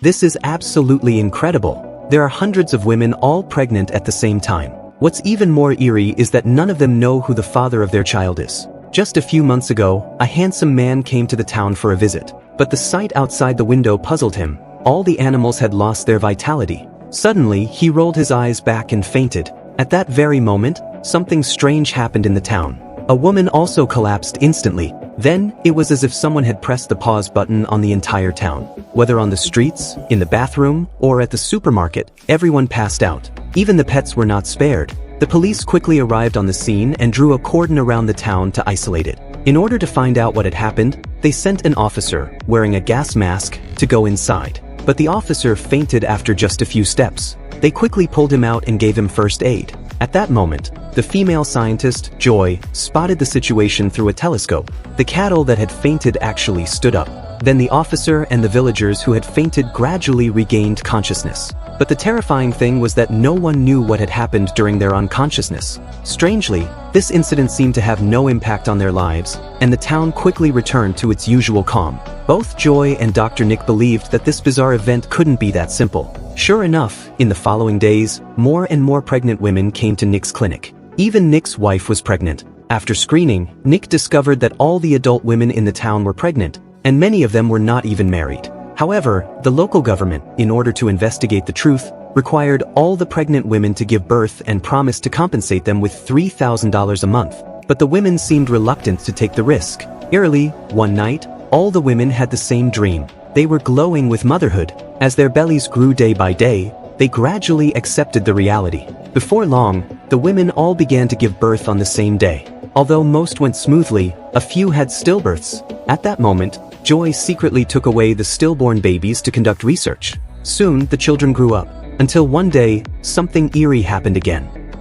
This is absolutely incredible. There are hundreds of women all pregnant at the same time. What's even more eerie is that none of them know who the father of their child is. Just a few months ago, a handsome man came to the town for a visit, but the sight outside the window puzzled him. All the animals had lost their vitality. Suddenly, he rolled his eyes back and fainted. At that very moment, something strange happened in the town. A woman also collapsed instantly. Then, it was as if someone had pressed the pause button on the entire town. Whether on the streets, in the bathroom, or at the supermarket, everyone passed out. Even the pets were not spared. The police quickly arrived on the scene and drew a cordon around the town to isolate it. In order to find out what had happened, they sent an officer, wearing a gas mask, to go inside. But the officer fainted after just a few steps. They quickly pulled him out and gave him first aid. At that moment, the female scientist, Joy, spotted the situation through a telescope. The cattle that had fainted actually stood up. Then the officer and the villagers who had fainted gradually regained consciousness. But the terrifying thing was that no one knew what had happened during their unconsciousness. Strangely, this incident seemed to have no impact on their lives, and the town quickly returned to its usual calm. Both Joy and Dr. Nick believed that this bizarre event couldn't be that simple. Sure enough, in the following days, more and more pregnant women came to Nick's clinic. Even Nick's wife was pregnant. After screening, Nick discovered that all the adult women in the town were pregnant, and many of them were not even married. However, the local government, in order to investigate the truth, required all the pregnant women to give birth and promised to compensate them with $3,000 a month. But the women seemed reluctant to take the risk. Eerily, one night, all the women had the same dream. They were glowing with motherhood. As their bellies grew day by day, they gradually accepted the reality. Before long, the women all began to give birth on the same day. Although most went smoothly, a few had stillbirths. At that moment, Joy secretly took away the stillborn babies to conduct research. Soon, the children grew up, until one day, something eerie happened again.